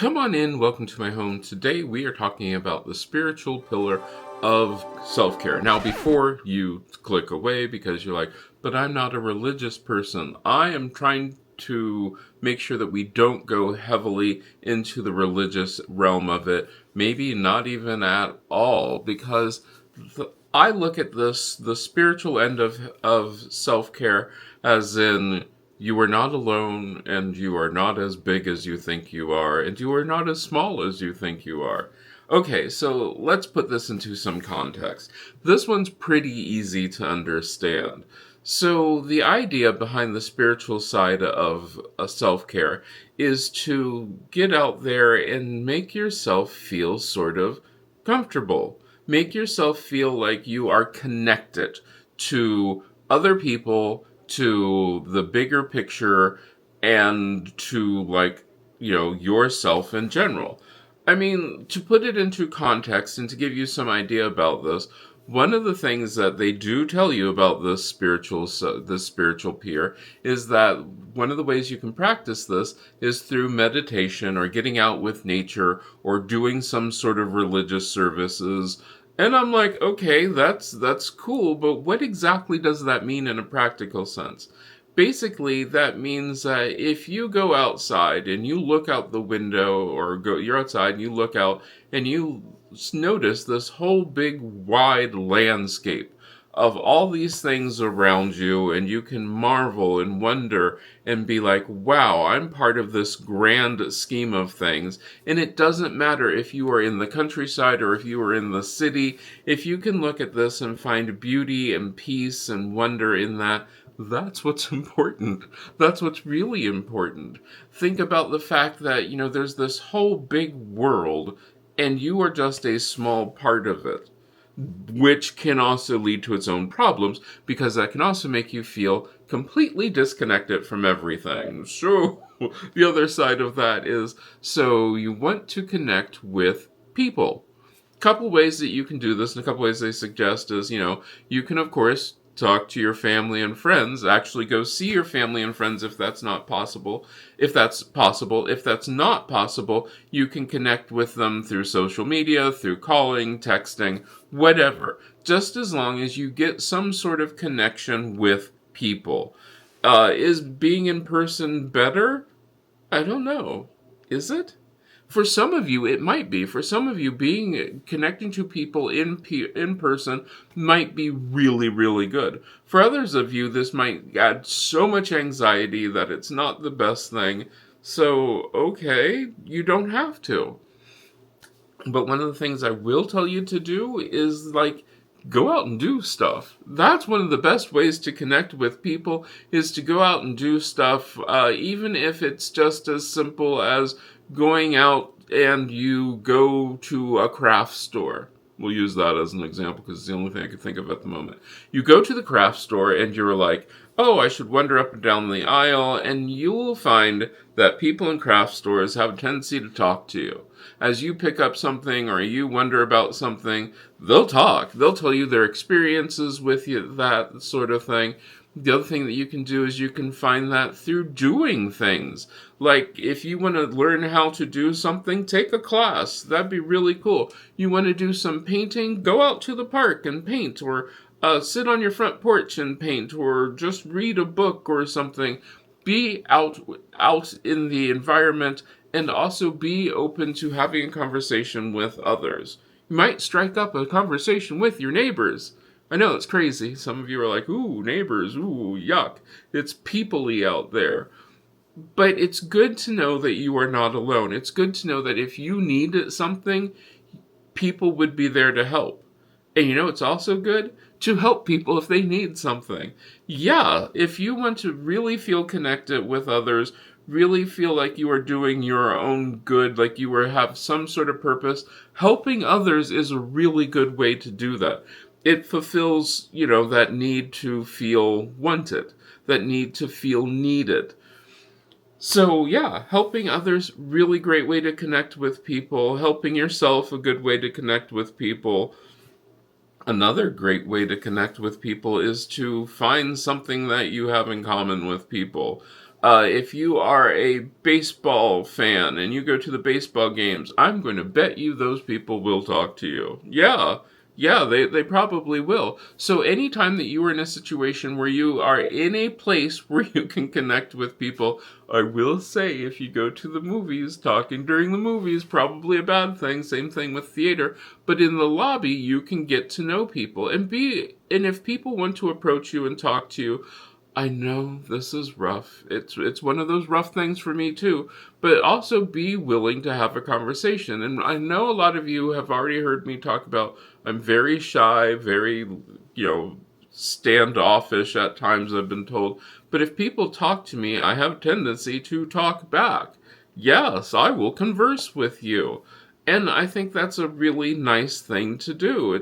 Come on in, welcome to my home. Today we are talking about the spiritual pillar of self-care. Now, before you click away because you're like, but I'm not a religious person, I am trying to make sure that we don't go heavily into the religious realm of it, maybe not even at all, because I look at this, the spiritual end of self-care, as in you are not alone, and you are not as big as you think you are, and you are not as small as you think you are. Okay, so let's put this into some context. This one's pretty easy to understand. So the idea behind the spiritual side of self-care is to get out there and make yourself feel sort of comfortable. Make yourself feel like you are connected to other people, to the bigger picture, and to, like, yourself in general. I mean, to put it into context and to give you some idea about this, one of the things that they do tell you about this spiritual peer is that one of the ways you can practice this is through meditation or getting out with nature or doing some sort of religious services. And I'm like, okay, that's cool, but what exactly does that mean in a practical sense? Basically, that means that if you go outside and you look out the window, you're outside and you look out and you notice this whole big wide landscape of all these things around you, and you can marvel and wonder and be like, wow, I'm part of this grand scheme of things. And it doesn't matter if you are in the countryside or if you are in the city. If you can look at this and find beauty and peace and wonder in that, that's what's important. That's what's really important. Think about the fact that, there's this whole big world and you are just a small part of it, which can also lead to its own problems because that can also make you feel completely disconnected from everything. So the other side of that is, so you want to connect with people. Couple ways that you can do this, and a couple ways they suggest is, you can, of course, talk to your family and friends, actually go see your family and friends if that's not possible. If that's possible, if that's not possible, you can connect with them through social media, through calling, texting, whatever. Just as long as you get some sort of connection with people. Is being in person better? I don't know. Is it? For some of you, it might be. For some of you, connecting to people in person might be really, really good. For others of you, this might add so much anxiety that it's not the best thing. So, okay, you don't have to. But one of the things I will tell you to do is, go out and do stuff. That's one of the best ways to connect with people, is to go out and do stuff, even if it's just as simple as going out and you go to a craft store. We'll use that as an example because it's the only thing I can think of at the moment. You go to the craft store and you're like, oh, I should wander up and down the aisle, and you will find that people in craft stores have a tendency to talk to you. As you pick up something or you wonder about something, they'll talk. They'll tell you their experiences with you, that sort of thing. The other thing that you can do is you can find that through doing things. Like, if you want to learn how to do something, take a class. That'd be really cool. You want to do some painting? Go out to the park and paint, or sit on your front porch and paint, or just read a book or something. Be out in the environment, and also be open to having a conversation with others. You might strike up a conversation with your neighbors. I know, it's crazy. Some of you are like, ooh, neighbors, ooh, yuck. It's people-y out there. But it's good to know that you are not alone. It's good to know that if you need something, people would be there to help. And it's also good to help people if they need something. Yeah, if you want to really feel connected with others, really feel like you are doing your own good, like you have some sort of purpose, helping others is a really good way to do that. It fulfills, that need to feel wanted, that need to feel needed. So yeah, helping others, really great way to connect with people. Helping yourself, a good way to connect with people. Another great way to connect with people is to find something that you have in common with people. If you are a baseball fan and you go to the baseball games, I'm going to bet you those people will talk to you. Yeah. Yeah, they probably will. So anytime that you are in a situation where you are in a place where you can connect with people, I will say if you go to the movies, talking during the movies, probably a bad thing. Same thing with theater. But in the lobby, you can get to know people and if people want to approach you and talk to you, I know this is rough. It's one of those rough things for me too, but also be willing to have a conversation. And I know a lot of you have already heard me talk about I'm very shy, very, standoffish at times, I've been told. But if people talk to me, I have a tendency to talk back. Yes, I will converse with you. And I think that's a really nice thing to do.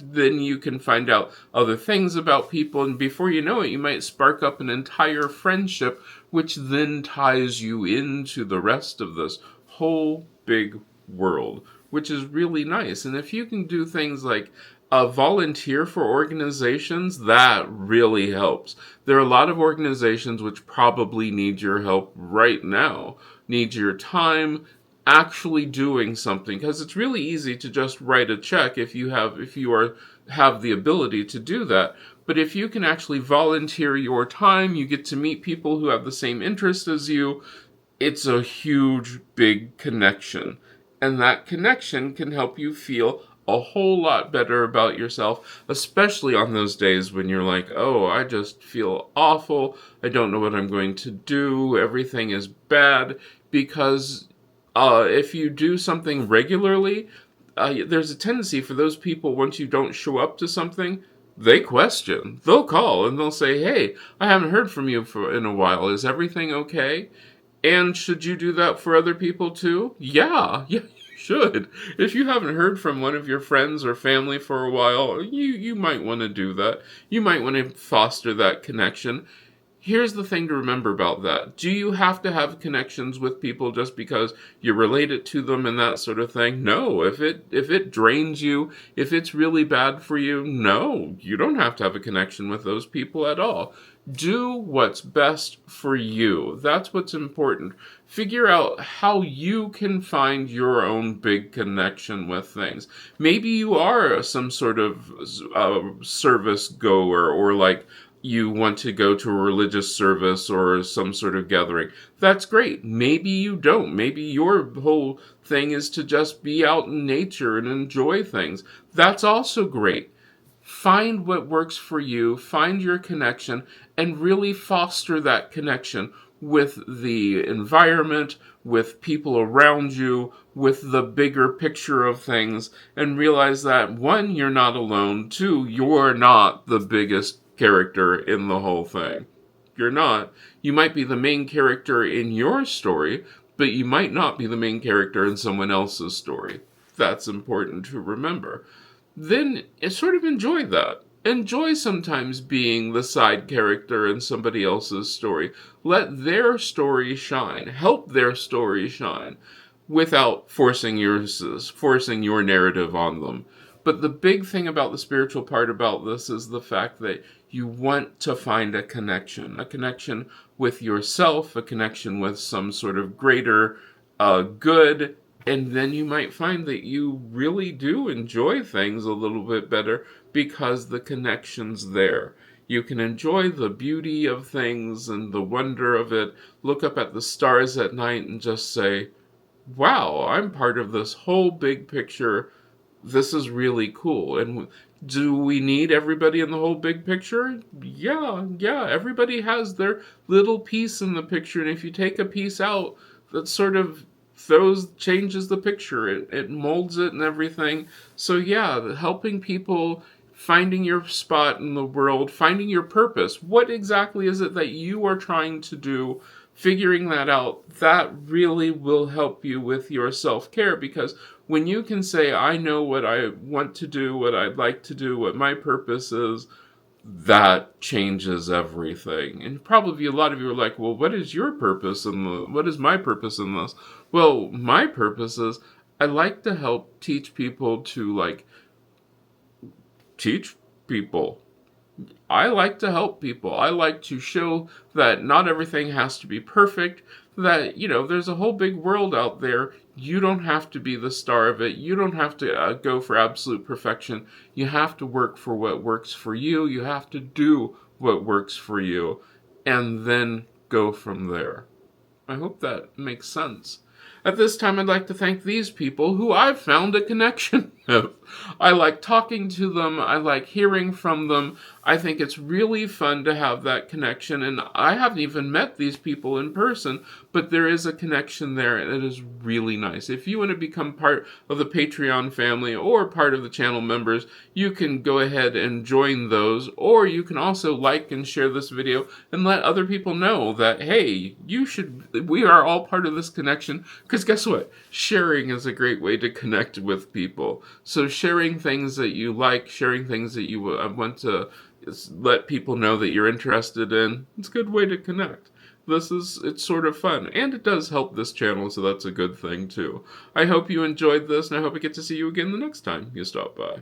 Then you can find out other things about people, and before you know it, you might spark up an entire friendship, which then ties you into the rest of this whole big world, which is really nice. And if you can do things like volunteer for organizations, that really helps. There are a lot of organizations which probably need your help right now, need your time, actually doing something, because it's really easy to just write a check if you have the ability to do that. But if you can actually volunteer your time, you get to meet people who have the same interest as you. It's a huge, big connection. And that connection can help you feel a whole lot better about yourself, especially on those days when you're like, oh, I just feel awful. I don't know what I'm going to do. Everything is bad. Because if you do something regularly, there's a tendency for those people, once you don't show up to something, they question. They'll call and they'll say, hey, I haven't heard from you in a while. Is everything okay? And should you do that for other people too? Yeah, you should. If you haven't heard from one of your friends or family for a while, you might want to do that. You might want to foster that connection. Here's the thing to remember about that. Do you have to have connections with people just because you're related to them and that sort of thing? No. If it drains you, if it's really bad for you, no. You don't have to have a connection with those people at all. Do what's best for you. That's what's important. Figure out how you can find your own big connection with things. Maybe you are some sort of service goer, or like you want to go to a religious service or some sort of gathering. That's great. Maybe you don't. Maybe your whole thing is to just be out in nature and enjoy things. That's also great. Find what works for you, find your connection, and really foster that connection with the environment, with people around you, with the bigger picture of things, and realize that, one, you're not alone, two, you're not the biggest character in the whole thing. You're not. You might be the main character in your story, but you might not be the main character in someone else's story. That's important to remember. Then sort of enjoy that. Enjoy sometimes being the side character in somebody else's story. Let their story shine. Help their story shine without forcing your narrative on them. But the big thing about the spiritual part about this is the fact that you want to find a connection with yourself, a connection with some sort of greater good, and then you might find that you really do enjoy things a little bit better because the connection's there. You can enjoy the beauty of things and the wonder of it, look up at the stars at night and just say, wow, I'm part of this whole big picture. This is really cool. And do we need everybody in the whole big picture? Yeah, everybody has their little piece in the picture, and if you take a piece out, that sort of changes the picture. It molds it and everything. So yeah, helping people, finding your spot in the world, finding your purpose. What exactly is it that you are trying to do? Figuring that out, that really will help you with your self-care, because when you can say, I know what I want to do, what I'd like to do, what my purpose is, that changes everything. And probably a lot of you are like, well, what is your purpose what is my purpose in this? Well, my purpose is I like to help teach people to teach people. I like to help people. I like to show that not everything has to be perfect, that, there's a whole big world out there. You don't have to be the star of it. You don't have to go for absolute perfection. You have to work for what works for you. You have to do what works for you, and then go from there. I hope that makes sense. At this time, I'd like to thank these people who I've found a connection with. I like talking to them. I like hearing from them. I think it's really fun to have that connection. And I haven't even met these people in person, but there is a connection there, and it is really nice. If you want to become part of the Patreon family or part of the channel members, you can go ahead and join those, or you can also like and share this video and let other people know that, hey, we are all part of this connection, because guess what? Sharing is a great way to connect with people. So sharing things that you like, sharing things that you want to let people know that you're interested in, it's a good way to connect. It's sort of fun, and it does help this channel, so that's a good thing too. I hope you enjoyed this, and I hope I get to see you again the next time you stop by.